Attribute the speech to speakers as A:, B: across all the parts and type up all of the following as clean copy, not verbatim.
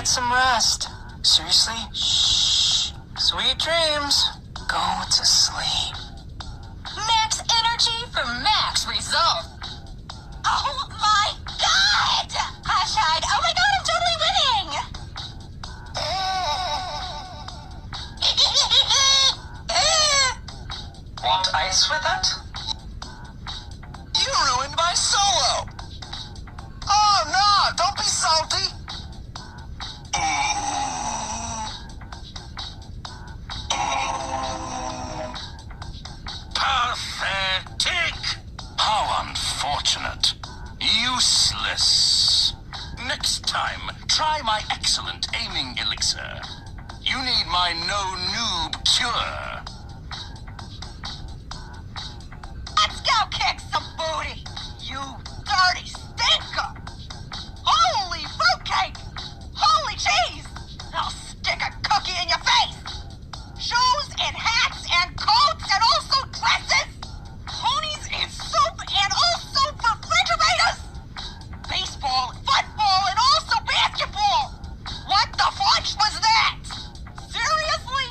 A: some rest. Seriously? Shh. Sweet dreams. Go to sleep.
B: Max energy for max result. Oh my god! Hashtag, oh my god, I'm totally winning!
A: Want ice with it? You ruined my solo! Oh no, don't be salty!
C: Pathetic! How unfortunate. Useless. Next time, try my excellent aiming elixir. You need my no-noob cure.
B: Let's go kick some booty, you dirty stinker! Holy fruitcake! Holy cheese! I'll stick a cookie in your face! Shoes and hats and coats and also dresses! Ponies and soup and also refrigerators! Baseball, football, and also basketball! What the fudge was that? Seriously?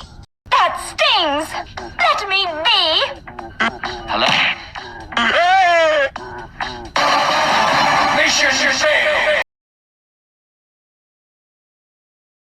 D: That stings! Let me be!
C: Hello?